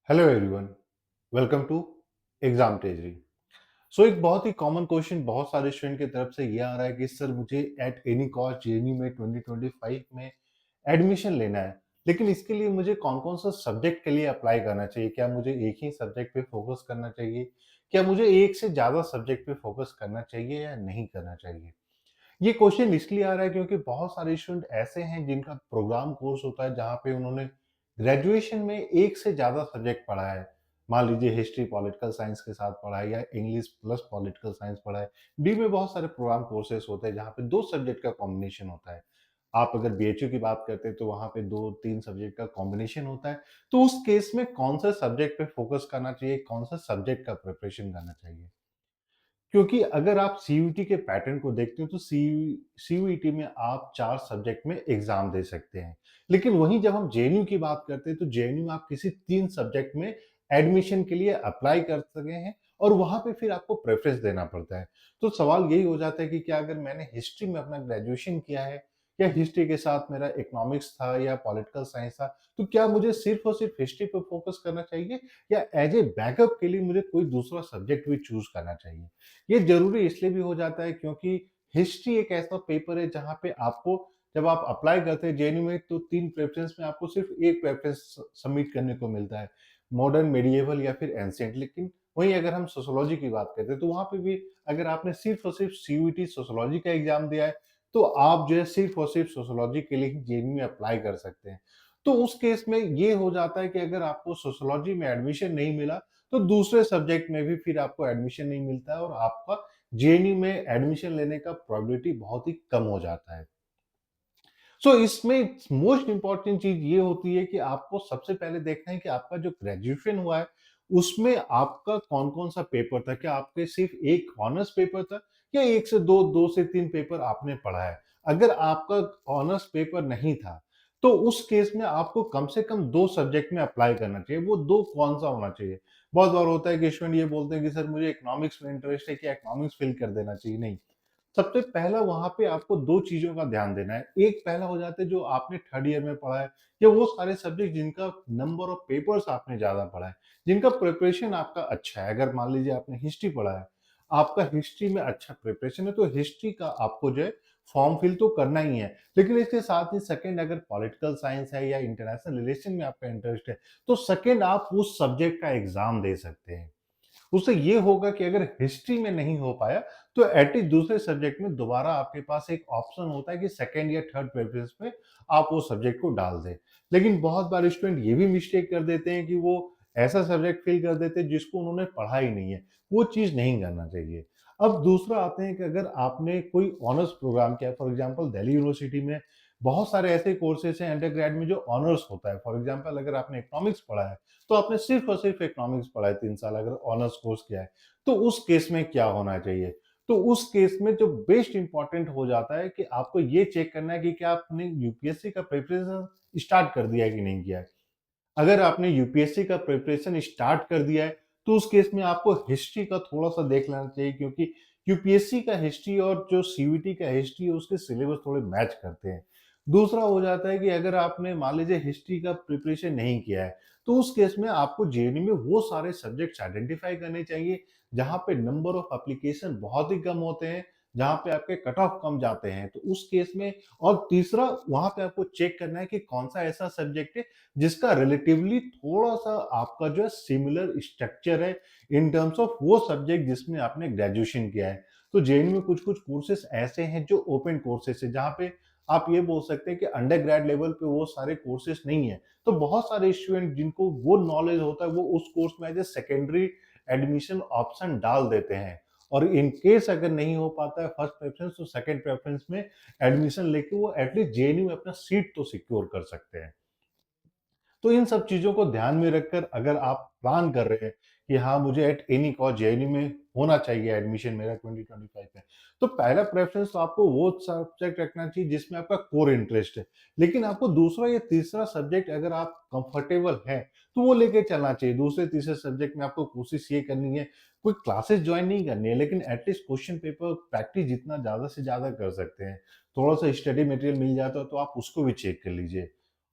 Hello everyone, welcome to exam तेजरी। एक बहुत ही कॉमन क्वेश्चन बहुत सारे स्टूडेंट की तरफ से ये आ रहा है कि सर मुझे एट एनी कॉस्ट जेएनयू में 2025 में एडमिशन लेना है, लेकिन इसके लिए मुझे कौन कौन सा सब्जेक्ट के लिए अप्लाई करना चाहिए? क्या मुझे एक ही सब्जेक्ट पे फोकस करना चाहिए? क्या मुझे एक से ज़्यादा सब्जेक्ट पे फोकस करना चाहिए या नहीं करना चाहिए? ये क्वेश्चन इसलिए आ रहा है क्योंकि बहुत सारे स्टूडेंट ऐसे हैं जिनका प्रोग्राम कोर्स होता है जहाँ पे उन्होंने ग्रेजुएशन में एक से ज़्यादा सब्जेक्ट पढ़ा है। मान लीजिए हिस्ट्री पॉलिटिकल साइंस के साथ पढ़ा है या इंग्लिश प्लस पॉलिटिकल साइंस पढ़ा है। डी में बहुत सारे प्रोग्राम कोर्सेस होते हैं जहाँ पे 2 सब्जेक्ट का कॉम्बिनेशन होता है। आप अगर बीएचयू की बात करते हैं तो वहाँ पे 2-3 सब्जेक्ट का कॉम्बिनेशन होता है। तो उस केस में कौन सा सब्जेक्ट पे फोकस करना चाहिए, कौन सा सब्जेक्ट का प्रिपरेशन करना चाहिए? क्योंकि अगर आप सीयूईटी के पैटर्न को देखते हो तो सीयूईटी में आप 4 सब्जेक्ट में एग्ज़ाम दे सकते हैं। लेकिन वहीं जब हम जेएनयू की बात करते हैं तो जेएनयू में आप किसी 3 सब्जेक्ट में एडमिशन के लिए अप्लाई कर सके हैं और वहाँ पे फिर आपको प्रेफ़रेंस देना पड़ता है। तो सवाल यही हो जाता है कि क्या अगर मैंने हिस्ट्री में अपना ग्रेजुएशन किया है या हिस्ट्री के साथ मेरा इकोनॉमिक्स था या पॉलिटिकल साइंस था, तो क्या मुझे सिर्फ़ और सिर्फ़ हिस्ट्री पे फ़ोकस करना चाहिए या एज़ ए बैकअप के लिए मुझे कोई दूसरा सब्जेक्ट भी चूज़ करना चाहिए? ये ज़रूरी इसलिए भी हो जाता है क्योंकि हिस्ट्री एक ऐसा पेपर है जहाँ पे आपको जब आप अप्लाई करते हैं जेएनयू में तो 3 प्रेफ़रेंस में आपको सिर्फ़ 1 प्रेफ़रेंस सबमिट करने को मिलता है, मॉडर्न, मेडिएवल या फिर एंशिएंट। लेकिन वहीं अगर हम सोशियोलॉजी की बात करते हैं तो वहाँ पे भी अगर आपने सिर्फ़ और सिर्फ़ सीयूईटी सोशियोलॉजी का एग्ज़ाम दिया है, तो आप जो है सिर्फ़ और सिर्फ़ सोशियोलॉजी के लिए ही जेएनयू में अप्लाई कर सकते हैं। तो उस केस में ये हो जाता है कि अगर आपको सोशियोलॉजी में एडमिशन नहीं मिला तो दूसरे सब्जेक्ट में भी फिर आपको एडमिशन नहीं मिलता है और आपका जेएनयू में एडमिशन लेने का प्रोबेबिलिटी बहुत ही कम हो जाता है। इसमें मोस्ट इम्पोर्टेंट चीज़ ये होती है कि आपको सबसे पहले देखना है कि आपका जो ग्रेजुएशन हुआ है, उसमें आपका कौन-कौन सा पेपर था? क्या आपके सिर्फ़ 1 ऑनर्स पेपर था या 1 से 2, 2 से 3 पेपर आपने पढ़ा है? अगर आपका ऑनर्स पेपर नहीं था, तो उस केस में आपको कम से कम 2 सब्जेक्ट में अप्लाई करना चाहिए। वो 2 कौन-सा होना चाहिए? बहुत बार होता है कि स्टूडेंट ये बोलते हैं कि सर मुझे इकोनॉमिक्स में इंटरेस्ट है, क्या इकोनॉमिक्स फ़िल कर देना चाहिए? नहीं। सबसे पहला वहाँ पे आपको 2 चीज़ों का ध्यान देना है। एक पहला हो जाता है जो आपने 3rd ईयर में पढ़ा है या वो सारे सब्जेक्ट जिनका नंबर ऑफ पेपर्स आपने ज़्यादा पढ़ा है, जिनका प्रिपरेशन आपका अच्छा है। अगर मान लीजिए आपने हिस्ट्री पढ़ा है, आपका हिस्ट्री में अच्छा प्रिपरेशन है तो हिस्ट्री का आपको जो है फॉर्म फिल तो करना ही है। लेकिन इसके साथ ही सेकंड अगर पॉलिटिकल साइंस है या इंटरनेशनल रिलेशन में आपका इंटरेस्ट है, तो सेकंड आप उस सब्जेक्ट का एग्ज़ाम दे सकते हैं। उससे ये होगा कि अगर हिस्ट्री में नहीं हो पाया, तो एटलीस्ट दूसरे सब्जेक्ट में दोबारा आपके पास एक ऑप्शन होता है कि सेकंड या थर्ड प्रेफ़रेंस में आप वो सब्जेक्ट को डाल दें। लेकिन बहुत बार स्टूडेंट ये भी मिस्टेक कर देते हैं कि वो ऐसा सब्जेक्ट फ़िल कर देते हैं जिसको उन्होंने पढ़ा ही नहीं है। वो चीज़ नहीं करना चाहिए। अब दूसरा आते हैं कि अगर आपने कोई ऑनर्स प्रोग्राम किया, फॉर एग्ज़ाम्पल दिल्ली यूनिवर्सिटी में बहुत सारे ऐसे कोर्सेज़ हैं अंडरग्रेड में जो ऑनर्स होता है। फॉर एग्ज़ाम्पल अगर आपने इकोनॉमिक्स पढ़ा है, तो आपने सिर्फ़ और सिर्फ़ इकोनॉमिक्स पढ़ा है 3 साल अगर ऑनर्स कोर्स किया है, तो उस केस में क्या होना चाहिए? तो उस केस में जो बेस्ट इम्पोर्टेंट हो जाता है कि आपको ये चेक करना है कि क्या आपने यूपीएससी का प्रिपरेशन स्टार्ट कर दिया है कि नहीं किया है। अगर आपने यूपीएससी का प्रिपरेशन स्टार्ट कर दिया है, तो उस केस में आपको हिस्ट्री का थोड़ा-सा देख लेना चाहिए क्योंकि यूपीएससी का हिस्ट्री और जो सीयूईटी का हिस्ट्री है, उसके सिलेबस थोड़े मैच करते हैं। दूसरा हो जाता है कि अगर आपने मान लीजिए हिस्ट्री का प्रिपरेशन नहीं किया है, तो उस केस में आपको जेएनयू में वो सारे सब्जेक्ट्स आइडेंटिफ़ाई करने चाहिए, जहाँ पे नंबर ऑफ एप्लीकेशन बहुत ही कम होते हैं, जहाँ पे आपके कट ऑफ कम जाते हैं। तो उस केस में और तीसरा वहाँ पे आपको चेक करना है कि कौन-सा ऐसा सब्जेक्ट है जिसका रिलेटिवली थोड़ा-सा आपका जो है सिमिलर स्ट्रक्चर है इन टर्म्स ऑफ वो सब्जेक्ट जिसमें आपने ग्रेजुएशन किया है। तो जेएनयू में कुछ-कुछ कोर्सेज़ ऐसे हैं जो ओपन कोर्सेज़ है, जहाँ पे आप ये बोल सकते हैं कि अंडर ग्रेड लेवल पे वो सारे कोर्सेज़ नहीं है। तो बहुत सारे स्टूडेंट जिनको वो नॉलेज होता है, वो उस कोर्स में as a secondary admission option डाल देते हैं और इन केस अगर नहीं हो पाता है फर्स्ट प्रेफ़रेंस तो सेकंड प्रेफ़रेंस में एडमिशन लेके वो एटलीस्ट जेएनयू में अपना सीट तो सिक्योर कर सकते हैं। तो इन सब चीज़ों को ध्यान में रखकर अगर आप प्लान कर रहे हैं कि हाँ, मुझे एट एनी कॉस्ट जेएनयू में होना चाहिए एडमिशन मेरा 2025 में, तो पहला प्रेफ़रेंस तो आपको वो सब्जेक्ट रखना चाहिए जिसमें आपका कोर इंटरेस्ट है। लेकिन आपको दूसरा या तीसरा सब्जेक्ट अगर आप कंफर्टेबल हैं, तो वो लेके चलना चाहिए। दूसरे तीसरे सब्जेक्ट में आपको कोशिश ये करनी है, कोई क्लासेस जॉइन नहीं करनी है, लेकिन एटलीस्ट क्वेश्चन पेपर प्रैक्टिस जितना ज़्यादा से ज़्यादा कर सकते हैं। थोड़ा-सा स्टडी मटेरियल मिल जाता है तो आप उसको भी चेक कर लीजिए।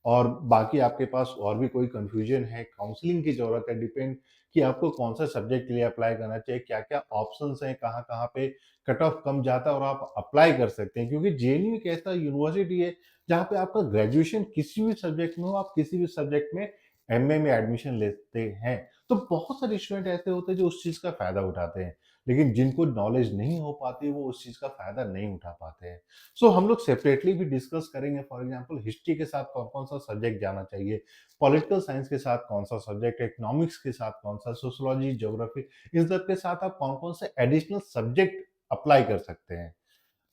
और बाकी आपके पास और भी कोई कन्फ्यूजन है, काउंसलिंग की ज़रूरत है, डिपेंड कि आपको कौन-सा सब्जेक्ट के लिए अप्लाई करना चाहिए, क्या-क्या ऑप्शंस हैं, कहाँ-कहाँ पे कट ऑफ कम जाता है और आप अप्लाई कर सकते हैं। क्योंकि जेएनयू एक ऐसा यूनिवर्सिटी है, जहाँ पे आपका ग्रेजुएशन किसी भी सब्जेक्ट में हो, आप किसी भी सब्जेक्ट में एमए में एडमिशन लेते हैं। तो बहुत सारे स्टूडेंट ऐसे होते हैं जो उस चीज़ का फ़ायदा उठाते हैं, लेकिन जिनको नॉलेज नहीं हो पाती, वो उस चीज़ का फ़ायदा नहीं उठा पाते हैं। सो हम लोग सेपरेटली भी डिस्कस करेंगे, फॉर एग्जांपल हिस्ट्री के साथ कौन-कौन सा सब्जेक्ट जाना चाहिए, पॉलिटिकल साइंस के साथ कौन-सा सब्जेक्ट, इकोनॉमिक्स के साथ कौन-सा, सोशियोलॉजी, ज्योग्राफी, इन सब के साथ आप कौन-कौन से एडिशनल सब्जेक्ट अप्लाई कर सकते हैं।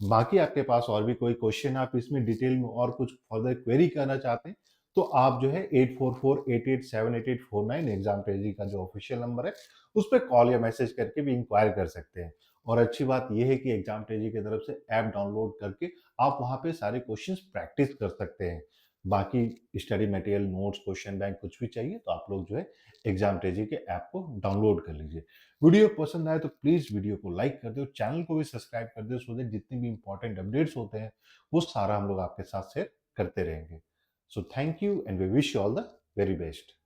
बाकी आपके पास और भी कोई क्वेश्चन आप इसमें डिटेल में और कुछ फर्दर क्वेरी करना चाहते हैं, तो आप जो है 8448878849 एग्जाम ट्रेजी का जो ऑफिशियल नंबर है, उस पे कॉल या मैसेज करके भी इंक्वायर कर सकते हैं। और अच्छी बात ये है कि एग्जाम ट्रेजी की तरफ से ऐप डाउनलोड करके आप वहाँ पे सारे क्वेश्चंस प्रैक्टिस कर सकते हैं। बाकी study material, notes, question bank कुछ भी चाहिए तो आप लोग जो है एग्जाम ट्रेजी के ऐप को डाउनलोड कर लीजिए। वीडियो पसंद आए तो प्लीज़ वीडियो को लाइक कर दो, चैनल को भी सब्सक्राइब कर दो सो दैट जितने भी इंपॉर्टेंट अपडेट्स होते हैं, वो सारा हम लोग आपके साथ शेयर करते रहेंगे। So thank you and we wish you all the very best.